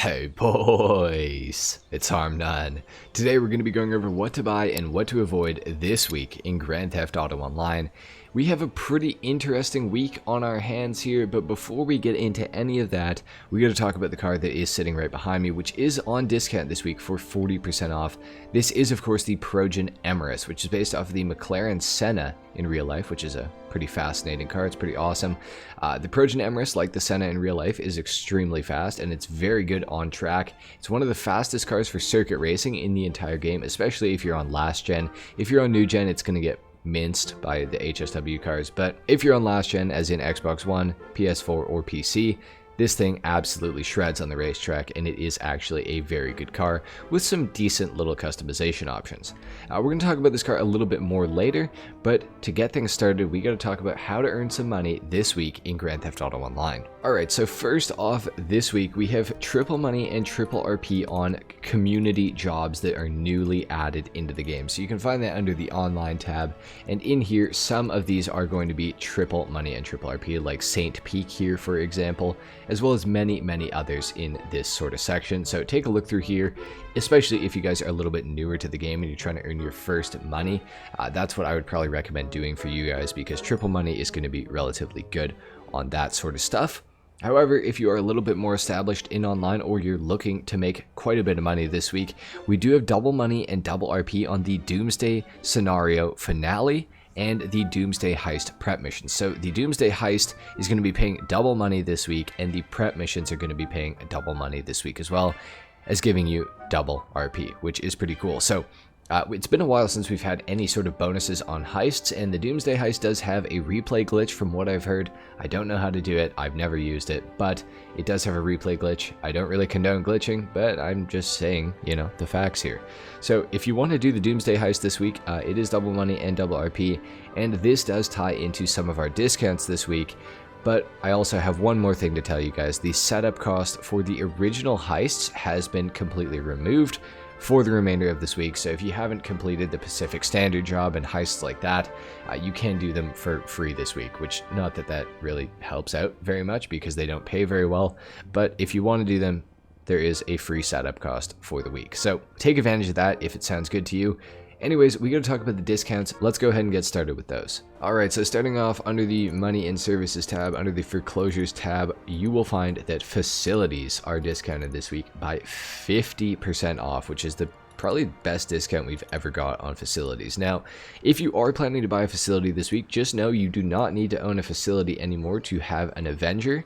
Hey boys, it's HarmNone. Today we're going to be going over what to buy and what to avoid this week in Grand Theft Auto Online. We have a pretty interesting week on our hands here, but before we get into any of that, we got to talk about the car that is sitting right behind me, which is on discount this week for 40% off. This is of course the Progen Emirates, which is based off of the McLaren Senna in real life, which is a pretty fascinating car. It's pretty awesome. The Progen Emirates, like the Senna in real life, is extremely fast and it's very good on track. It's one of the fastest cars for circuit racing in the entire game, especially if you're on last gen. If you're on new gen, it's going to get minced by the HSW cars, but if you're on last gen, as in Xbox One, PS4, or PC, this thing absolutely shreds on the racetrack, and it is actually a very good car with some decent little customization options. We're going to talk about this car a little bit more later, but to get things started, we got to talk about how to earn some money this week in Grand Theft Auto Online. Alright, so first off this week, we have triple money and triple RP on community jobs that are newly added into the game. So you can find that under the online tab, and in here, some of these are going to be triple money and triple RP, like Saint Peak here, for example, as well as many others in this sort of section. So take a look through here, especially if you guys are a little bit newer to the game and you're trying to earn your first money. That's what I would probably recommend doing for you guys, because triple money is going to be relatively good on that sort of stuff. However, if you are a little bit more established in online, or you're looking to make quite a bit of money this week, we do have double money and double RP on the Doomsday Scenario Finale and the Doomsday Heist prep missions. So the Doomsday Heist is going to be paying double money this week, and the prep missions are going to be paying double money this week, as well as giving you double RP, which is pretty cool. So it's been a while since we've had any sort of bonuses on heists, and the Doomsday Heist does have a replay glitch from what I've heard. I don't know how to do it, I've never used it, but it does have a replay glitch. I don't really condone glitching, but I'm just saying, you know, the facts here. So if you want to do the Doomsday Heist this week, it is double money and double RP, and this does tie into some of our discounts this week. But I also have one more thing to tell you guys. The setup cost for the original heists has been completely removed for the remainder of this week. So if you haven't completed the Pacific Standard job and heists like that, you can do them for free this week, which, not that that really helps out very much because they don't pay very well, but if you want to do them, there is a free setup cost for the week. So take advantage of that if it sounds good to you. Anyways, we got to talk about the discounts. Let's go ahead and get started with those. Alright, so starting off under the Money and Services tab, under the Foreclosures tab, you will find that facilities are discounted this week by 50% off, which is the probably best discount we've ever got on facilities. Now, if you are planning to buy a facility this week, just know you do not need to own a facility anymore to have an Avenger.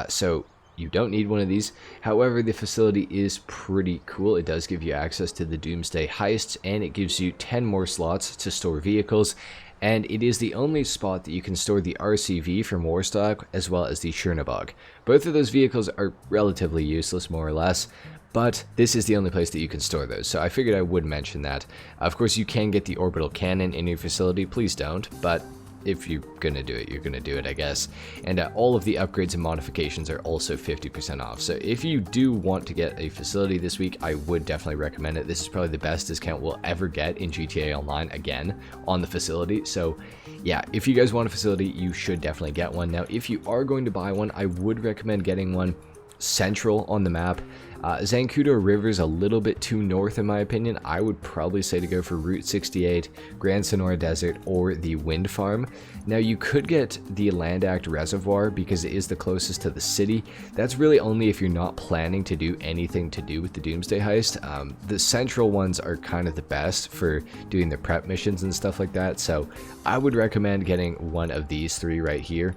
So you don't need one of these. However, the facility is pretty cool. It does give you access to the Doomsday Heists, and it gives you 10 more slots to store vehicles, and it is the only spot that you can store the RCV from Warstock, as well as the Chernobog. Both of those vehicles are relatively useless, more or less, but this is the only place that you can store those, so I figured I would mention that. Of course, you can get the orbital cannon in your facility. Please don't, but if you're gonna do it, you're gonna do it, I guess. And all of the upgrades and modifications are also 50% off. So if you do want to get a facility this week, I would definitely recommend it. This is probably the best discount we'll ever get in GTA Online, again, on the facility. So yeah, if you guys want a facility, you should definitely get one. Now, if you are going to buy one, I would recommend getting one central on the map. Zancudo River is a little bit too north in my opinion. I would probably say to go for Route 68, Grand Sonora Desert, or the Wind Farm. Now, you could get the Land Act Reservoir because it is the closest to the city. That's really only if you're not planning to do anything to do with the Doomsday Heist. The central ones are kind of the best for doing the prep missions and stuff like that, so I would recommend getting one of these three right here.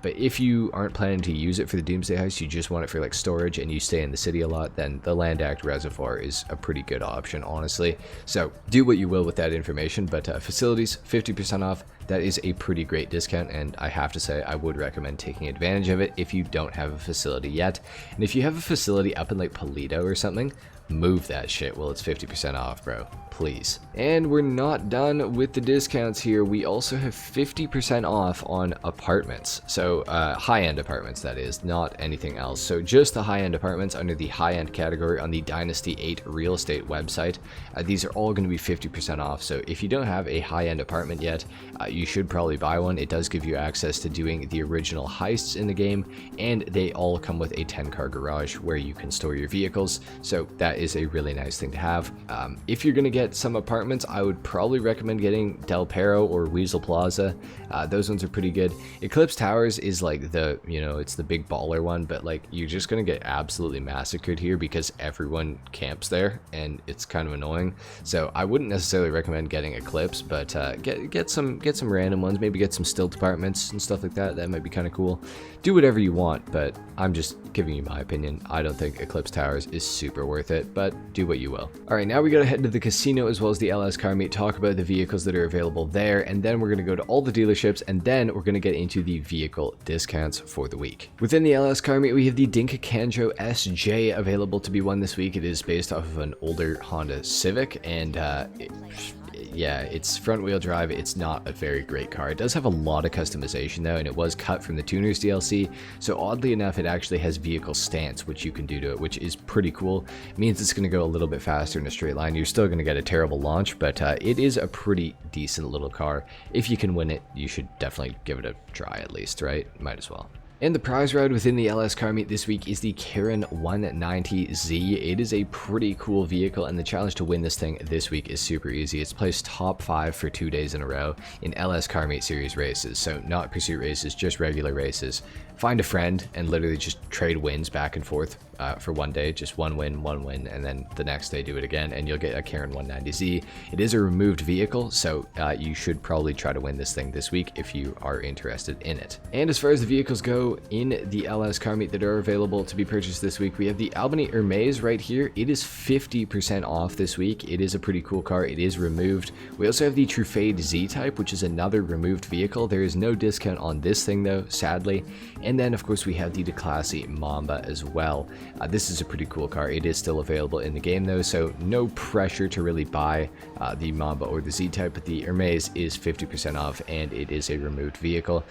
But if you aren't planning to use it for the Doomsday Heist, you just want it for like storage and you stay in the city a lot, then the Land Act Reservoir is a pretty good option, honestly. So do what you will with that information, but facilities, 50% off. That is a pretty great discount, and I have to say I would recommend taking advantage of it if you don't have a facility yet. And if you have a facility up in like Polito or something, move that shit while it's 50% off, bro. Please. And we're not done with the discounts here. We also have 50% off on apartments. So high-end apartments, that is, not anything else. So just the high-end apartments under the high-end category on the Dynasty 8 real estate website. These are all going to be 50% off. So if you don't have a high-end apartment yet, you you should probably buy one. It does give you access to doing the original heists in the game, and they all come with a 10-car garage where you can store your vehicles, so that is a really nice thing to have. If you're going to get some apartments, I would probably recommend getting Del Perro or Weasel Plaza. Those ones are pretty good. Eclipse Towers is like the, you know, it's the big baller one, but like you're just going to get absolutely massacred here because everyone camps there and it's kind of annoying. So I wouldn't necessarily recommend getting Eclipse, but get some random ones, maybe get some stilt apartments and stuff like that. That might be kind of cool. Do whatever you want, but I'm just giving you my opinion. I don't think Eclipse Towers is super worth it, but do what you will. All right, now we gotta head to the casino as well as the LS Car Meet, talk about the vehicles that are available there, and then we're gonna go to all the dealerships, and then we're gonna get into the vehicle discounts for the week. Within the LS Car Meet, we have the Dinka Kanjo SJ available to be won this week. It is based off of an older Honda Civic, and yeah, it's front wheel drive. It's not a very great car. It does have a lot of customization though, and it was cut from the Tuners DLC. So oddly enough, it actually has vehicle stance, which you can do to it, which is pretty cool. It means it's going to go a little bit faster in a straight line. You're still going to get a terrible launch, but it is a pretty decent little car. If you can win it, you should definitely give it a try at least, right? Might as well. And the prize ride within the LS Car Meet this week is the Karen 190Z. It is a pretty cool vehicle, and the challenge to win this thing this week is super easy. It's placed top 5 for 2 days in a row in LS Car Meet series races, so not pursuit races, just regular races. Find a friend and literally just trade wins back and forth for 1 day, just one win, and then the next day do it again, and you'll get a Karen 190Z. It is a removed vehicle, so you should probably try to win this thing this week if you are interested in it. And as far as the vehicles go in the LS Car Meet that are available to be purchased this week, we have the Albany Hermes right here. It is 50% off this week. It is a pretty cool car. It is removed. We also have the Truffade Z-Type, which is another removed vehicle. There is no discount on this thing though, sadly. And then of course we have the Declassy Mamba as well. This is a pretty cool car. It is still available in the game though, so no pressure to really buy the Mamba or the Z-Type, but the Hermes is 50% off and it is a removed vehicle.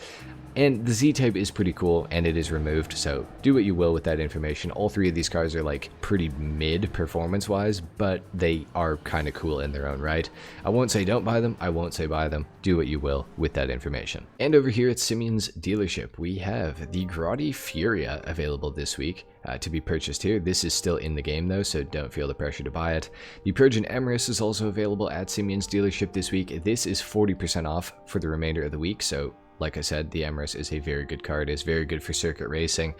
And the Z-Type is pretty cool, and it is removed, so do what you will with that information. All three of these cars are like pretty mid performance-wise, but they are kind of cool in their own right. I won't say don't buy them, I won't say buy them. Do what you will with that information. And over here at Simeon's dealership, we have the Grotti Furia available this week to be purchased here. This is still in the game though, so don't feel the pressure to buy it. The Persian Emirates is also available at Simeon's dealership this week. This is 40% off for the remainder of the week, so like I said, the Emirates is a very good car. It is very good for circuit racing,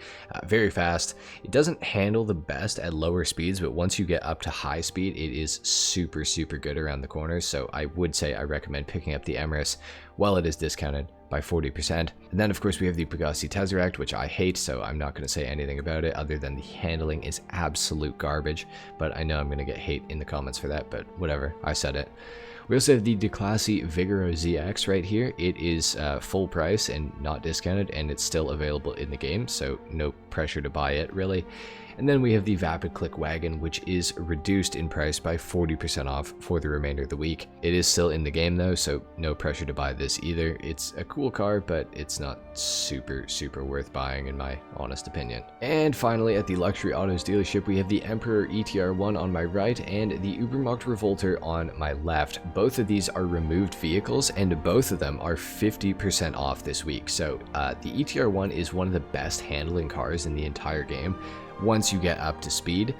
very fast. It doesn't handle the best at lower speeds, but once you get up to high speed, it is super, super good around the corners. So I would say I recommend picking up the Emirates while it is discounted by 40%. And then of course we have the Pegasi Tesseract, which I hate, so I'm not going to say anything about it other than the handling is absolute garbage. But I know I'm going to get hate in the comments for that, but whatever, I said it. We also have the Declassy Vigoro ZX right here. It is full price and not discounted, and it's still available in the game, so no pressure to buy it really. And then we have the Vapid Click Wagon, which is reduced in price by 40% off for the remainder of the week. It is still in the game though, so no pressure to buy this either. It's a cool car, but it's not super, super worth buying in my honest opinion. And finally, at the Luxury Autos dealership, we have the Emperor ETR1 on my right and the Ubermacht Revolter on my left. Both of these are removed vehicles, and both of them are 50% off this week. So the ETR1 is one of the best handling cars in the entire game once you get up to speed.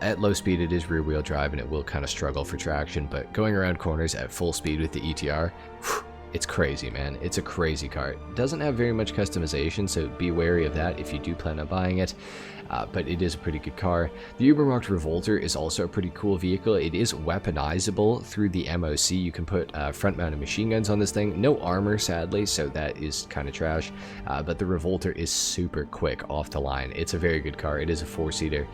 At low speed it is rear wheel drive and it will kind of struggle for traction, but going around corners at full speed with the ETR, it's crazy, man. It's a crazy car. It doesn't have very much customization, so be wary of that if you do plan on buying it. But it is a pretty good car. The Ubermacht Revolter is also a pretty cool vehicle. It is weaponizable through the MOC. You can put front-mounted machine guns on this thing. No armor, sadly, so that is kind of trash. But the Revolter is super quick off the line. It's a very good car. It is a 4-seater.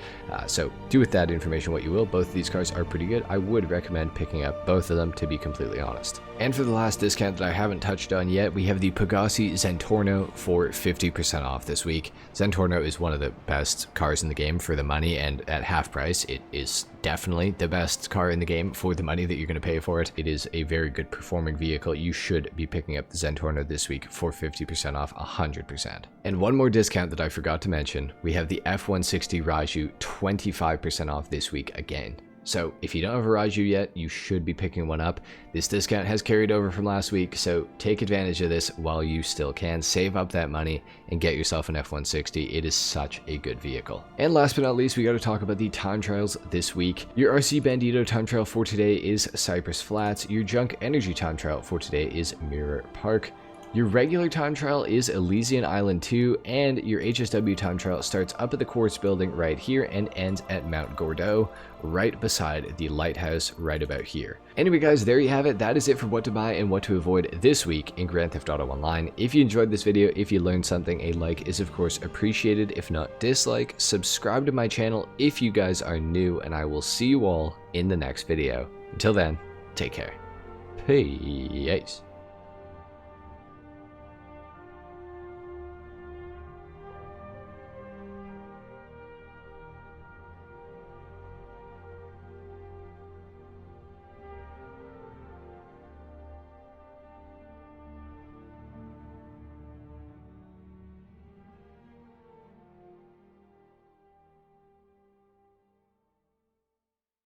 So do with that information what you will. Both of these cars are pretty good. I would recommend picking up both of them, to be completely honest. And for the last discount that I haven't touched on yet, we have the Pegasi Zentorno for 50% off this week. Zentorno is one of the best cars in the game for the money, and at half price it is definitely the best car in the game for the money that you're going to pay for it. It is a very good performing vehicle. You should be picking up the Zentorno this week for 50% off, 100%. And one more discount that I forgot to mention, we have the F-160 Raju 25% off this week again. So if you don't have a Raju yet, you should be picking one up. This discount has carried over from last week, so take advantage of this while you still can. Save up that money and get yourself an F-160. It is such a good vehicle. And last but not least, we got to talk about the time trials this week. Your RC Bandito time trial for today is Cypress Flats. Your Junk Energy time trial for today is Mirror Park. Your regular time trial is Elysian Island 2, and your HSW time trial starts up at the Quartz building right here and ends at Mount Gordeau, right beside the lighthouse right about here. Anyway guys, there you have it. That is it for what to buy and what to avoid this week in Grand Theft Auto Online. If you enjoyed this video, if you learned something, a like is of course appreciated. If not, dislike. Subscribe to my channel if you guys are new, and I will see you all in the next video. Until then, take care. Peace.